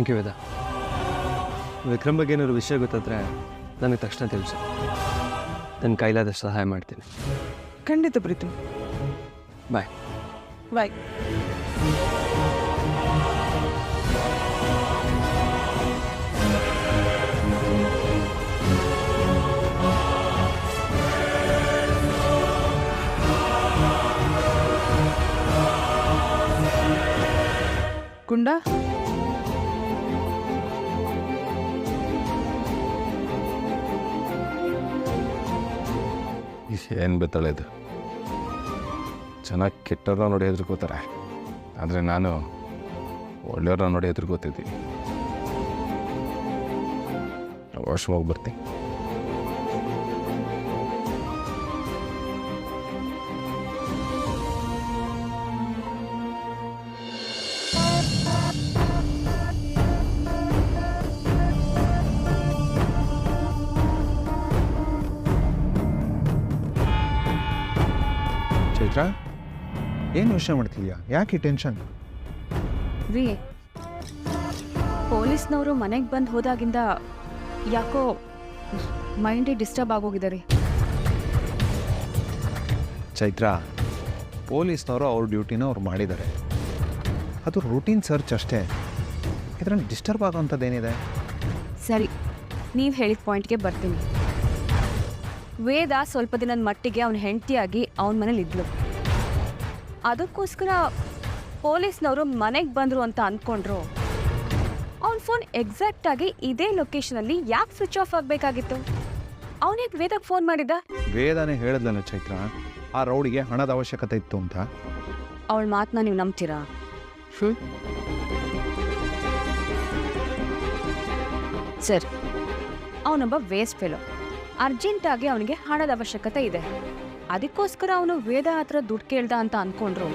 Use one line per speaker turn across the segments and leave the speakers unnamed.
Thank you ವೇದ. ವಿಕ್ರಮ್ ಬಗ್ಗೆ ಏನಾದ್ರು ವಿಷಯ ಗೊತ್ತಾದರೆ ನನಗೆ ತಕ್ಷಣ ತಿಳಿಸು. ನನ್ನ ಕೈಲಾದಷ್ಟು ಸಹಾಯ ಮಾಡ್ತೀನಿ.
ಖಂಡಿತ ಪ್ರೀತು.
ಬಾಯ್.
ಬಾಯ್. ಗುಂಡ,
ಏನು ಬೆತ್ತಳೆ ಇದು. ಚೆನ್ನಾಗಿ ಕೆಟ್ಟವ್ರನ್ನ ನೋಡಿ ಹೆದರ್ಕೋತಾರೆ, ಆದರೆ ನಾನು ಒಳ್ಳೆಯವ್ರನ್ನ ನೋಡಿ ಹೆದರ್ಕೋತಿದ್ದೀನಿ. ವಾಶ್ರೂಮ್ ಹೋಗಿ ಬರ್ತೀನಿ.
ಚೈತ್ರ, ಏನು ಯೋಚನೆ ಮಾಡ್ತಿದ್ಯಾ? ಯಾಕೆ ಟೆನ್ಷನ್?
ರೀ, ಪೊಲೀಸ್ನವರು ಮನೆಗೆ ಬಂದು ಹೋದಾಗಿಂದ ಯಾಕೋ ಮೈಂಡೇ ಡಿಸ್ಟರ್ಬ್ ಆಗೋಗಿದೆ ರೀ.
ಚೈತ್ರ, ಪೊಲೀಸ್ನವರು ಅವ್ರ ಡ್ಯೂಟಿನ ಅವ್ರು ಮಾಡಿದ್ದಾರೆ. ಅದು ರೂಟೀನ್ ಸರ್ಚ್ ಅಷ್ಟೇ. ಇದರಲ್ಲಿ ಡಿಸ್ಟರ್ಬ್ ಆಗೋವಂಥದ್ದೇನಿದೆ?
ಸರಿ, ನೀವು ಹೇಳಿದ ಪಾಯಿಂಟ್ಗೆ ಬರ್ತೀನಿ. ವೇದ ಸ್ವಲ್ಪ ದಿನದ ಮಟ್ಟಿಗೆ ಅವನ ಹೆಂಡತಿಯಾಗಿ ಅವನ ಮನೇಲಿ ಇದ್ಲು. ಅದಕ್ಕೋಸ್ಕರ ಪೊಲೀಸ್ನವರು ಮನೆಗೆ ಬಂದರು ಅಂತ ಅಂದ್ಕೊಂಡ್ರು. ಅವನ ಫೋನ್ ಎಕ್ಸಾಕ್ಟಾಗಿ ಇದೇ ಲೊಕೇಶನಲ್ಲಿ ಯಾಕೆ ಸ್ವಿಚ್ ಆಫ್ ಆಗಬೇಕಾಗಿತ್ತು? ಅವನಿಗೆ ವೇದಕ್ಕೆ ಫೋನ್ ಮಾಡಿದ್ದ?
ವೇದನೆ ಹೇಳಿದ್ಲಲ್ಲ ಚೈತ್ರ, ಆ ರೌಡಿಗೆ ಹಣದ ಅವಶ್ಯಕತೆ ಇತ್ತು ಅಂತ.
ಅವಳ ಮಾತನ್ನ ನೀವು ನಂಬ್ತೀರಾ? ಸರ್, ಅವನೊಬ್ಬ ವೇಸ್ಟ್ ಫೆಲೋ. ಅರ್ಜೆಂಟಾಗಿ ಅವನಿಗೆ ಹಣದ ಅವಶ್ಯಕತೆ ಇದೆ. ಅದಕ್ಕೋಸ್ಕರ ಅವನು ವೇದ ಹತ್ರ ದುಡ್ಡು ಕೇಳ್ದ ಅಂತ ಅಂದ್ಕೊಂಡ್ರು.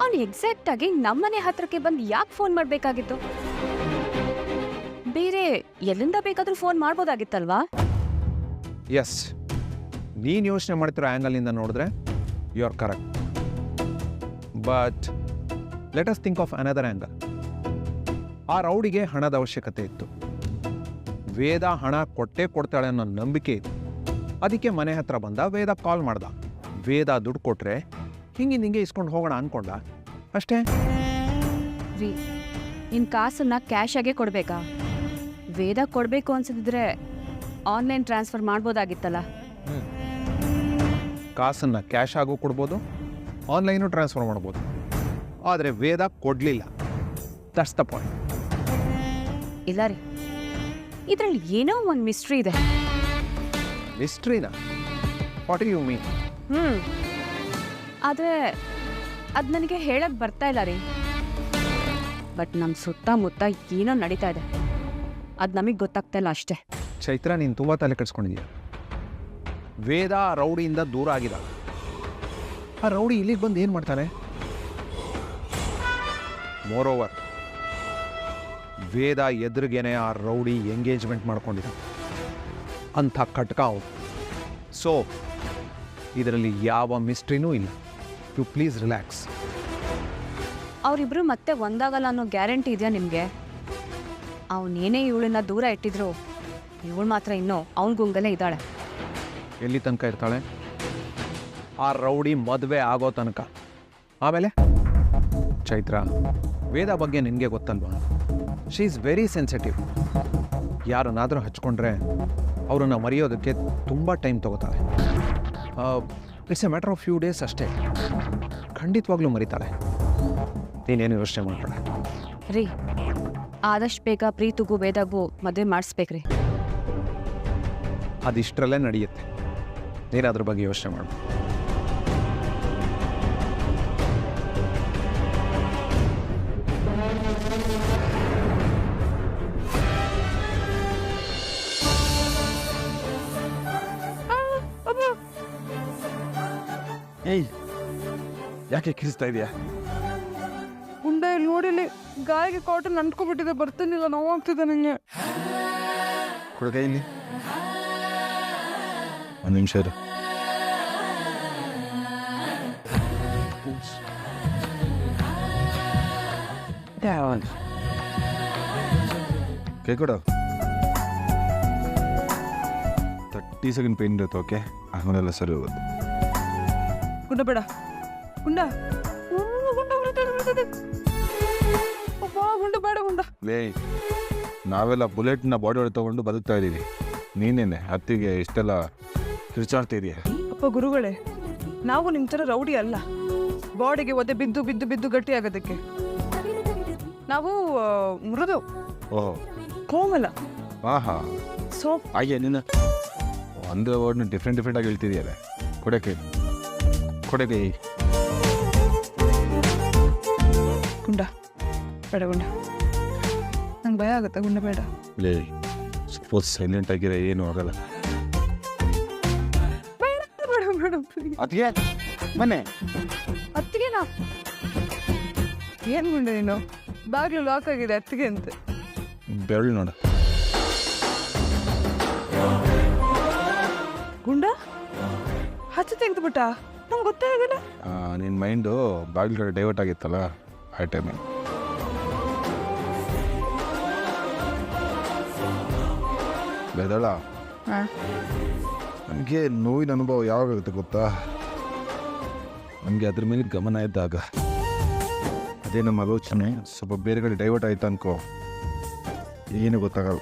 ಅವನು ಎಕ್ಸಾಕ್ಟಾಗಿ ನಮ್ಮನೆ ಹತ್ರಕ್ಕೆ ಬಂದು ಯಾಕೆ ಫೋನ್ ಮಾಡಬೇಕಾಗಿತ್ತು? ಬೇರೆ ಎಲ್ಲಿಂದ ಬೇಕಾದರೂ ಫೋನ್ ಮಾಡ್ಬೋದಾಗಿತ್ತಲ್ವಾ?
ಎಸ್, ನೀನು ಯೋಚನೆ ಮಾಡ್ತಿರೋ ಆ್ಯಂಗಲಿಂದ ನೋಡಿದ್ರೆ you are correct. But let us think of another angle. ಆ ರೌಡಿಗೆ ಹಣದ ಅವಶ್ಯಕತೆ ಇತ್ತು. ವೇದ ಹಣ ಕೊಟ್ಟೇ ಕೊಡ್ತಾಳೆ ಅನ್ನೋ ನಂಬಿಕೆ ಇತ್ತು. ಅದಕ್ಕೆ ಮನೆ ಹತ್ರ ಬಂದ. ವೇದ ಕಾಲ್ ಮಾಡ್ದ. ವೇದ ದುಡ್ಡು ಕೊಟ್ರೆ ಹಿಂಗೆ ಇಸ್ಕೊಂಡು ಹೋಗೋಣ ಅನ್ಕೊಂಡ ಅಷ್ಟೇ.
ರೀ, ನಿನ್ನ ಕಾಸನ್ನ ಕ್ಯಾಶ್ ಆಗೇ ಕೊಡಬೇಕಾ? ವೇದ ಕೊಡಬೇಕು ಅನ್ಸಿದ್ರೆ ಆನ್ಲೈನ್ ಟ್ರಾನ್ಸ್ಫರ್ ಮಾಡ್ಬೋದಾಗಿತ್ತಲ್ಲ.
ಕಾಸನ್ನು ಕ್ಯಾಶ್ ಆಗು ಕೊಡ್ಬೋದು, ಆನ್ಲೈನು ಟ್ರಾನ್ಸ್ಫರ್ ಮಾಡ್ಬೋದು. ಆದರೆ ವೇದ ಕೊಡಲಿಲ್ಲ. That's the point.
ಇಲ್ಲ ರೀ, ಇದರಲ್ಲಿ ಏನೋ ಒಂದು ಮಿಸ್ಟ್ರಿ ಇದೆ.
ಮಿಸ್ಟ್ರಿನಾ? What you mean?
ಆದರೆ ಅದು ನನಗೆ ಹೇಳಕ್ ಬರ್ತಾ ಇಲ್ಲ ರೀ. ಬಟ್ ನಮ್ಮ ಸುತ್ತಮುತ್ತ ಏನೋ ನಡೀತಾ ಇದೆ. ಅದು ನಮಗೆ ಗೊತ್ತಾಗ್ತಾ ಇಲ್ಲ ಅಷ್ಟೇ.
ಚೈತ್ರ, ನೀನು ತುಂಬ ತಲೆ ಕೆಡಿಸ್ಕೊಂಡಿದ್ಯಾ. ವೇದ ಆ ರೌಡಿಯಿಂದ ದೂರ ಆಗಿದ್ದಾಳೆ. ಆ ರೌಡಿ ಇಲ್ಲಿಗೆ ಬಂದು ಏನು ಮಾಡ್ತಾನೆ? ಮೋರ್ ಓವರ್, ವೇದ ಎದುರಿಗೇನೆ ಆ ರೌಡಿ ಎಂಗೇಜ್ಮೆಂಟ್ ಮಾಡ್ಕೊಂಡಿದ್ದ. ಅಂಥ ಕಟ್ಕ ಅವನು. ಸೊ ಇದರಲ್ಲಿ ಯಾವ ಮಿಸ್ಟ್ರಿನೂ ಇಲ್ಲ. You please relax.
ಅವರಿಬ್ರು ಮತ್ತೆ ಒಂದಾಗಲ್ಲ ಅನ್ನೋ ಗ್ಯಾರಂಟಿ ಇದೆಯಾ ನಿಮಗೆ? ಅವನೇನೇ ಇವಳನ್ನ ದೂರ ಇಟ್ಟಿದ್ರು, ಇವಳು ಮಾತ್ರ ಇನ್ನೂ ಅವನ ಗುಂಗಲ್ಲೇ ಇದ್ದಾಳೆ.
ಎಲ್ಲಿ ತನಕ ಇರ್ತಾಳೆ? ಆ ರೌಡಿ ಮದುವೆ ಆಗೋ ತನಕ. ಆಮೇಲೆ ಚೈತ್ರ, ವೇದ ಬಗ್ಗೆ ನಿನಗೆ ಗೊತ್ತಲ್ವಾ? She is very sensitive. ಯಾರನ್ನಾದರೂ ಹಚ್ಕೊಂಡ್ರೆ ಅವರನ್ನು ಮರೆಯೋದಕ್ಕೆ ತುಂಬ ಟೈಮ್ ತಗೋತಾಳೆ. It's a matter of few days ಅಷ್ಟೇ. ಖಂಡಿತವಾಗ್ಲೂ ಮರಿತಾಳೆ. ನೀನೇನು ಯೋಚನೆ ಮಾಡ್ಬೇಡ.
ರೀ, ಆದಷ್ಟು ಬೇಗ ಪ್ರೀತಿಗೂ ವೇದಾಗೂ ಮದುವೆ ಮಾಡಿಸ್ಬೇಕ್ರಿ.
ಅದಿಷ್ಟರಲ್ಲೇ ನಡೆಯುತ್ತೆ. ನೀನು ಅದ್ರ ಬಗ್ಗೆ ಯೋಚನೆ ಮಾಡು.
ಏಯ್, ಯಾಕೆ ಕಿರಿಸ್ತಾ ಇದೆಯಾ?
ಗುಂಡ, ಇಲ್ಲಿ ನೋಡಿಲಿ, ಗಾಯಿಗೆ ಕಾಟನ್ ಅಂಟ್ಕೊಬಿಟ್ಟಿದೆ. ಬರ್ತಾನಿಲ್ಲ, ನೋವಾಗ್ತಿದೆ ನನಗೆ.
ಕೊಡು ಕೈಯಲ್ಲಿ. ಒಂದು ನಿಮಿಷ ಇರು. ಕೈ ಕೊಡು. 30 ಸೆಕೆಂಡ್ ಪೇನ್ ಇರುತ್ತೆ, ಓಕೆ? ಆಮೇಲೆಲ್ಲ ಸರಿ ಹೋಗುತ್ತೆ.
ಗುಂಡ ಬೇಡ ಗುಂಡ ಗುಂಡ ಗುಂಡ ಬೇಡ ಗುಂಡ.
ಲೇ, ನಾವೆಲ್ಲ ಬುಲೆಟ್ನ ಬಾಡಿ ಒಳಗೆ ತೊಗೊಂಡು ಬದುಕ್ತಾ ಇದ್ದೀವಿ. ನೀನೇನೆ ಹತ್ತಿಗೆ ಇಷ್ಟೆಲ್ಲ ಕಿರ್ಚಾಡ್ತಾ ಇದೆಯಾ?
ಅಪ್ಪ ಗುರುಗಳೇ, ನಾವು ನಿಮ್ಮ ಥರ ರೌಡಿ ಅಲ್ಲ. ಬಾಡಿಗೆ ಒದೆ ಬಿದ್ದು ಬಿದ್ದು ಬಿದ್ದು ಗಟ್ಟಿ ಆಗೋದಕ್ಕೆ ನಾವು ಮೃದು
ಓಹೋ,
ಕೋಮಲ.
ಆಹಾ,
ಸೊ
ಹಾಗೆ ನೀನು ಒಂದೇ ವರ್ಡ್ನ ಡಿಫ್ರೆಂಟ್ ಆಗಿ ಹೇಳ್ತಿದೆಯಲ್ಲ. ಕೊಡಕ್ಕೆ
ಗುಂಡ ಬೇಡ ಗುಂಡ, ನಂಗೆ ಭಯ ಆಗುತ್ತೆ. ಗುಂಡ ಬೇಡ.
ಲೇ, ಸಪೋಸ್ ಸೈಲೆಂಟ್ ಆಗಿರೋ ಏನೂ ಆಗಲ್ಲ.
ಬೇಡ ಬೇಡ ಬೇಡ please.
ಅದಕ್ಕೆ ಮನೆ
ಅತ್ತಿಗೆನಾ? ಏನು ಗುಂಡ ನೀನು? ಬಾಗಿಲು ಲಾಕ್ ಆಗಿದೆ ಅತ್ತಿಗೆ ಅಂತೆ.
ಬೆರಳು ನೋಡು.
ಗುಂಡ ಹಚ್ಚ ತೆಗೆದುಬಿಟ್ಟ, ನಂಗೆ ಗೊತ್ತೇ ಆಗಿಲ್ಲ.
ನಿನ್ನ ಮೈಂಡು ಬಾಗಿಲು ಕಡೆ ಡೈವರ್ಟ್ ಆಗಿತ್ತಲ್ಲ ಆ ಟೈಮಲ್ಲಿ. ಬೆದಳ, ನನಗೆ ನೋವಿನ ಅನುಭವ ಯಾವಾಗುತ್ತೆ ಗೊತ್ತಾ? ನನಗೆ ಅದ್ರ ಮೇಲೆ ಗಮನ ಇದ್ದಾಗ, ಅದೇ ನಮ್ಮ ಆಲೋಚನೆ ಸ್ವಲ್ಪ ಬೇರೆ ಕಡೆ ಡೈವರ್ಟ್ ಆಯ್ತು ಅನ್ಕೋ, ಏನು ಗೊತ್ತಾಗಲ್ಲ.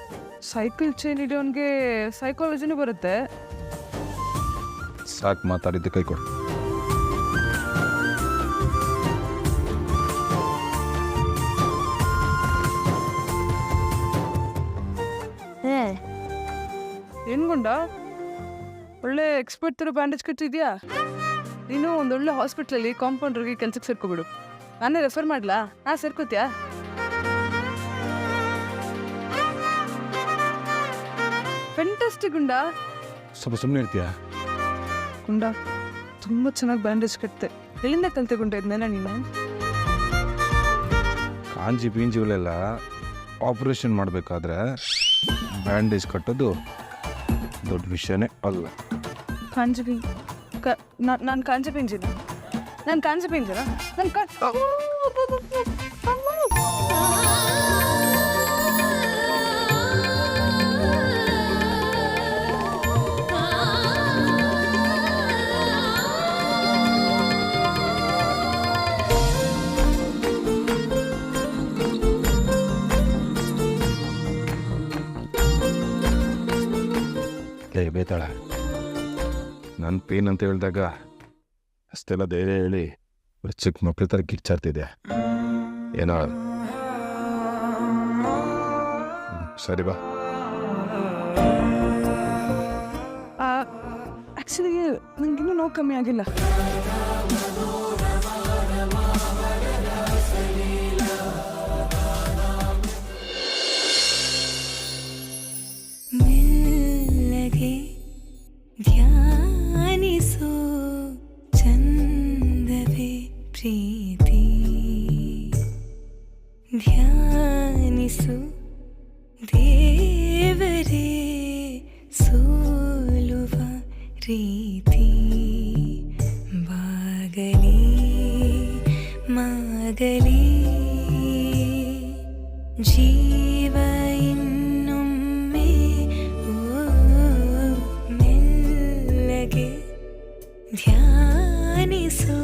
ಸೈಕಲ್ ಚೈನ್ ಹಿಡಿಯೋನ್ಗೆ ಸೈಕಾಲಜಿನೂ ಬರುತ್ತೆ.
ಸಾಕು ಮಾತಾಡಿದ್ದು, ಕೈ ಕೊಡು.
ಏನು ಗುಂಡ, ಒಳ್ಳೆ ಎಕ್ಸ್ಪರ್ಟ್ ಥರ ಬ್ಯಾಂಡೇಜ್ ಕಟ್ಟಿದ್ಯಾ? ನೀನು ಒಂದೊಳ್ಳೆ ಹಾಸ್ಪಿಟ್ಲಲ್ಲಿ ಕಾಂಪೌಂಡ್ರಿಗೆ ಕೆಲ್ಸಕ್ಕೆ ಸೇರ್ಕೊಬಿಡು. ನಾನೇ ರೆಫರ್ ಮಾಡ್ಲಾ? ಸೇರ್ಕೋತ್ಯಾ? ಫೆಂಟಾಸ್ಟಿಕ್ ಗುಂಡ.
ಸ್ವಲ್ಪ ಸುಮ್ಮನೆ ಇರ್ತೀಯಾ?
ಗುಂಡ ತುಂಬ ಚೆನ್ನಾಗಿ ಬ್ಯಾಂಡೇಜ್ ಕಟ್ತೆ. ಎಲ್ಲಿಂದ ಕಲ್ತೆ ಗುಂಡ ಇದನ್ನೆಲ್ಲ ನೀನು?
ಕಾಂಜಿ ಪೀಂಜಿಗಳೆಲ್ಲ ಆಪ್ರೇಷನ್ ಮಾಡಬೇಕಾದ್ರೆ ಬ್ಯಾಂಡೇಜ್ ಕಟ್ಟೋದು ದೊಡ್ಡ ವಿಷಯನೇ ಅಲ್ಲ.
ಕಾಂಜಿ ನಾನು ಕಾಂಜಿ ಪಿಂಜಿನ? ನಾನು ಕಾಂಜಿ ಪಿಂಜಿನ? ನಾನು
ಬೇತಾಳ, ನನ್ನ ಪೇನ್ ಅಂತ ಹೇಳಿದಾಗ ಅಷ್ಟೆಲ್ಲ ಧೈರ್ಯ ಹೇಳಿ ಚಿಕ್ಕ ಮಕ್ಳ ಥರ ಕಿರ್ಚಾಡ್ತಿದ್ದೆ ಏನೋ. ಸರಿ ಬಾ.
ಆ್ಯಕ್ಚುಲಿ ನನಗಿನ್ನೂ ನೋವು ಕಮ್ಮಿ ಆಗಿಲ್ಲ.
ಧ್ಯಾನಿಸೋ ಚಂದವೇ ಪ್ರೀತಿ, ಧ್ಯಾನಿಸು ದೇವರೇ ಸೋಲುವ ರೀತಿ, ಬಾಗಲಿ ಮಾಗಲಿ ಜೀವ ಇನ್ನೊಮ್ಮೆ ಮೆಲ್ಲಗೆ ಧ್ಯಾನಿಸೋ